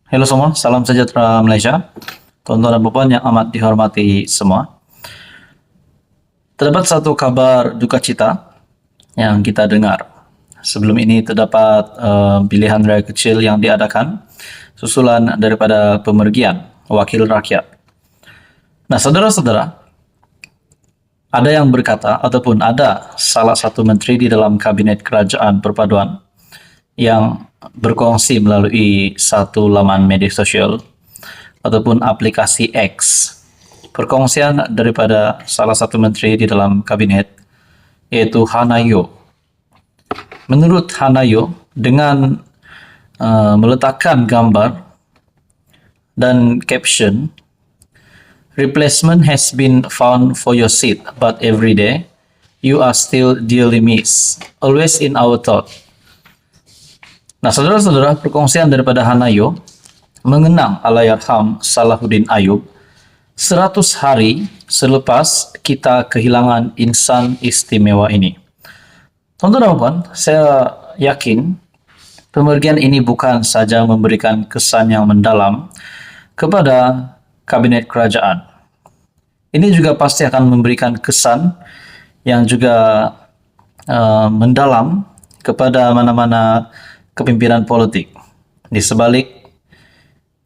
Halo semua, salam sejahtera Malaysia. Tuan-tuan dan puan yang amat dihormati semua. Terdapat satu kabar duka cita yang kita dengar. Sebelum ini terdapat pilihan raya kecil yang diadakan susulan daripada pemergian wakil rakyat. Nah, saudara-saudara, ada yang berkata ataupun ada salah satu menteri di dalam kabinet kerajaan perpaduan yang berkongsi melalui satu laman media sosial ataupun aplikasi X. Perkongsian daripada salah satu menteri di dalam kabinet yaitu Hanayo. Menurut Hanayo, dengan meletakkan gambar dan caption, "Replacement has been found for your seat, but every day you are still dearly missed, always in our thought." Nah, saudara-saudara, perkongsian daripada Hanayo mengenang Allahyarham Salahuddin Ayub 100 hari selepas kita kehilangan insan istimewa ini. Tuan-tuan dan puan, saya yakin pemergian ini bukan saja memberikan kesan yang mendalam kepada kabinet kerajaan. Ini juga pasti akan memberikan kesan yang juga mendalam kepada mana-mana kepimpinan politik. Di sebalik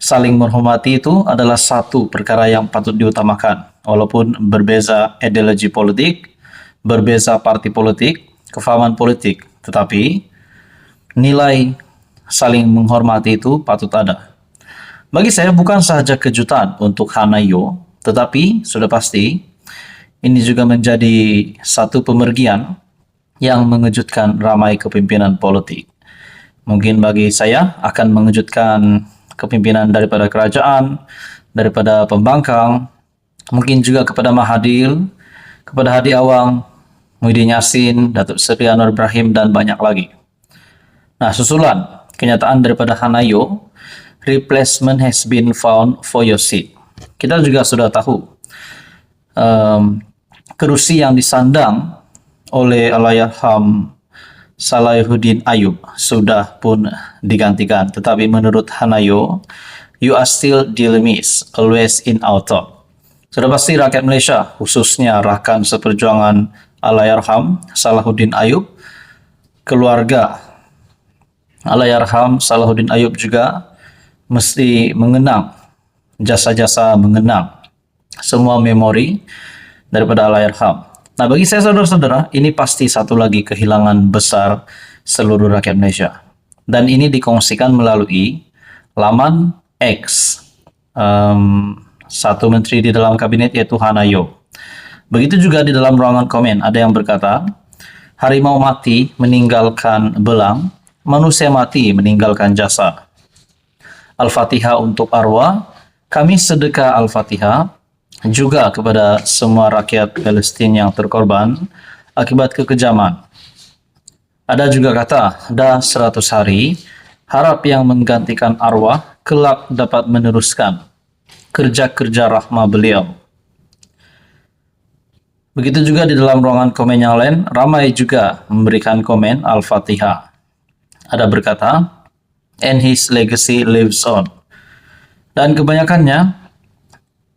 saling menghormati itu adalah satu perkara yang patut diutamakan. Walaupun berbeza ideologi politik, berbeza parti politik, kefahaman politik, tetapi nilai saling menghormati itu patut ada. Bagi saya bukan sahaja kejutan untuk Hanayo, tetapi sudah pasti ini juga menjadi satu pemergian yang mengejutkan ramai kepimpinan politik. Mungkin bagi saya akan mengejutkan kepimpinan daripada kerajaan, daripada pembangkang, mungkin juga kepada Mahathir, kepada Hadi Awang, Muhyiddin Yassin, Datuk Seri Anwar Ibrahim, dan banyak lagi. Nah, susulan kenyataan daripada Hanayo, replacement has been found for your seat. Kita juga sudah tahu kerusi yang disandang oleh Allahyarham Salahuddin Ayub sudah pun digantikan. Tetapi menurut Hanayo, you are still dearly missed, always in our thought. Sudah pasti rakyat Malaysia, khususnya rakan seperjuangan Allahyarham Salahuddin Ayub, keluarga Allahyarham Salahuddin Ayub juga mesti mengenang jasa-jasa, mengenang semua memori daripada Allahyarham. Nah, bagi saya saudara-saudara, ini pasti satu lagi kehilangan besar seluruh rakyat Malaysia. Dan ini dikongsikan melalui laman X. Satu menteri di dalam kabinet yaitu Hanayo. Begitu juga di dalam ruangan komen ada yang berkata, harimau mati meninggalkan belang, manusia mati meninggalkan jasa. Al-Fatihah untuk arwah, kami sedekah Al-Fatihah juga kepada semua rakyat Palestin yang terkorban akibat kekejaman. Ada juga kata, dah 100 hari, harap yang menggantikan arwah kelak dapat meneruskan kerja-kerja rahmah beliau. Begitu juga di dalam ruangan komen yang lain, ramai juga memberikan komen Al-Fatihah. Ada berkata, and his legacy lives on. Dan kebanyakannya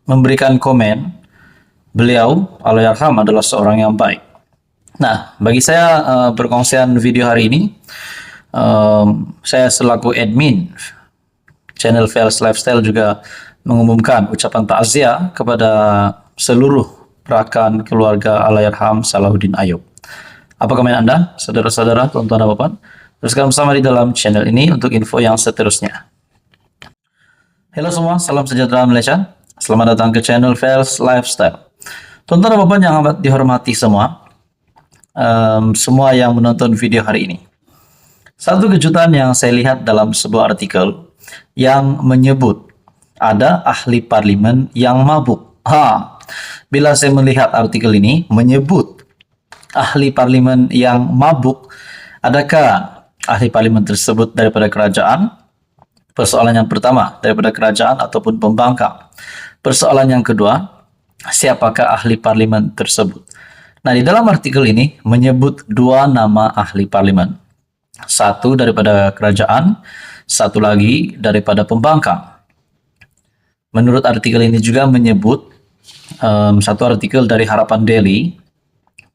memberikan komen, beliau, Allahyarham, adalah seorang yang baik. Nah, bagi saya perkongsian video hari ini, saya selaku admin channel Fels Lifestyle juga mengumumkan ucapan takziah kepada seluruh rakan keluarga Allahyarham Salahuddin Ayub. Apa komen Anda, saudara-saudara, tuan-tuan dan puan? Teruskan bersama di dalam channel ini untuk info yang seterusnya. Halo semua, salam sejahtera Malaysia. Selamat datang ke channel Fels Lifestyle. Tuan-tuan dan puan yang amat dihormati semua, semua yang menonton video hari ini. Satu kejutan yang saya lihat dalam sebuah artikel yang menyebut ada ahli parlimen yang mabuk. Bila saya melihat artikel ini menyebut ahli parlimen yang mabuk, adakah ahli parlimen tersebut daripada kerajaan? Persoalan yang pertama, daripada kerajaan ataupun pembangkang. Persoalan yang kedua, siapakah ahli parlimen tersebut? Nah, di dalam artikel ini menyebut dua nama ahli parlimen. Satu daripada kerajaan, satu lagi daripada pembangkang. Menurut artikel ini juga menyebut satu artikel dari Harapan Daily,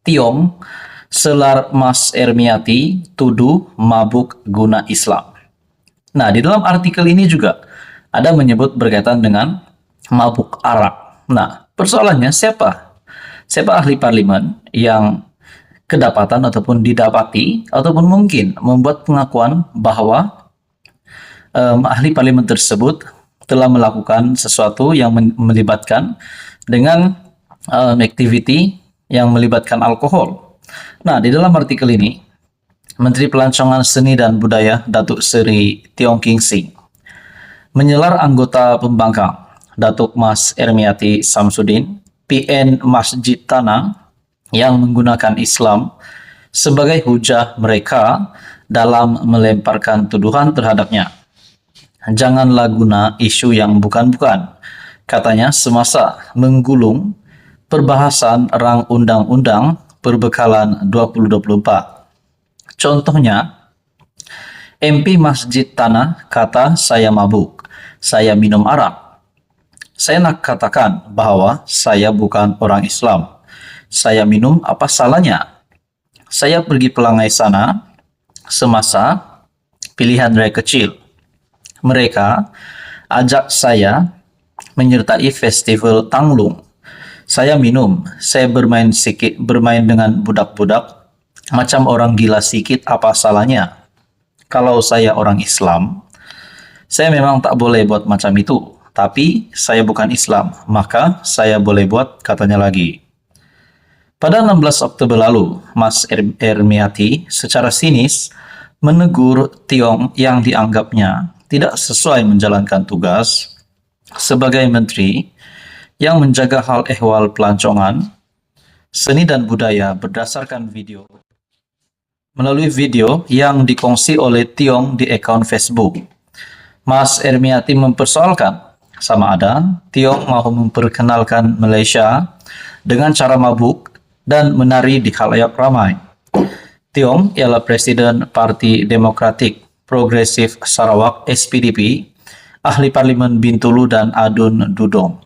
Tiong, Selar Mas Ermiati, tuduh mabuk guna Islam. Nah, di dalam artikel ini juga ada menyebut berkaitan dengan mabuk arak. Nah, persoalannya siapa ahli parlemen yang kedapatan ataupun didapati ataupun mungkin membuat pengakuan bahwa ahli parlemen tersebut telah melakukan sesuatu yang melibatkan dengan activity yang melibatkan alkohol. Nah, di dalam artikel ini, Menteri Pelancongan Seni dan Budaya Datuk Seri Tiong King Sing menyelar anggota pembangkang Datuk Mas Ermiati Samsudin, PN Masjid Tanah, yang menggunakan Islam sebagai hujah mereka dalam melemparkan tuduhan terhadapnya. Janganlah guna isu yang bukan-bukan, katanya semasa menggulung perbahasan rang undang-undang perbekalan 2024. Contohnya, MP Masjid Tanah kata saya mabuk, saya minum arak. Saya nak katakan bahwa saya bukan orang Islam. Saya minum, apa salahnya? Saya pergi pelangai sana semasa pilihan raya kecil. Mereka ajak saya menyertai festival Tanglung. Saya minum, saya bermain dengan budak-budak, macam orang gila sikit, apa salahnya? Kalau saya orang Islam, saya memang tak boleh buat macam itu. Tapi saya bukan Islam, maka saya boleh buat, katanya lagi. Pada 16 Oktober lalu, Mas Ermiati secara sinis menegur Tiong yang dianggapnya tidak sesuai menjalankan tugas sebagai menteri yang menjaga hal ehwal pelancongan, seni dan budaya berdasarkan video. Melalui video yang dikongsi oleh Tiong di akun Facebook, Mas Ermiati mempersoalkan sama ada Tiong mau memperkenalkan Malaysia dengan cara mabuk dan menari di khalayak ramai. Tiong ialah Presiden Parti Demokratik Progresif Sarawak SPDP, ahli parlimen Bintulu dan Adun Dudong.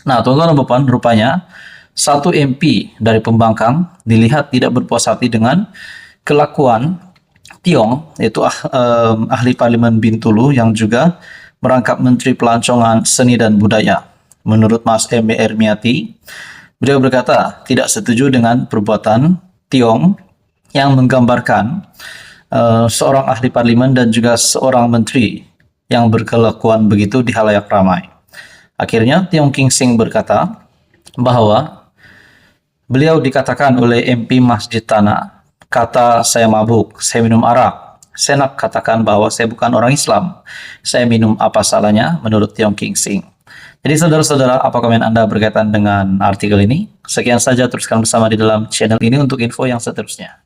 Nah, tuan-tuan dan puan, rupanya satu MP dari pembangkang dilihat tidak berpuas hati dengan kelakuan Tiong, yaitu ahli parlimen Bintulu yang juga merangkap Menteri Pelancongan Seni dan Budaya. Menurut Mas Ermiati, beliau berkata tidak setuju dengan perbuatan Tiong yang menggambarkan seorang ahli parlimen dan juga seorang menteri yang berkelakuan begitu di halayak ramai. Akhirnya Tiong King Sing berkata bahwa beliau dikatakan oleh MP Masjid Tanah, kata saya mabuk, saya minum arak. Saya nak katakan bahwa saya bukan orang Islam. Saya minum, apa salahnya menurut Tiong King Sing. Jadi saudara-saudara, apa komen Anda berkaitan dengan artikel ini? Sekian saja, teruskan bersama di dalam channel ini untuk info yang seterusnya.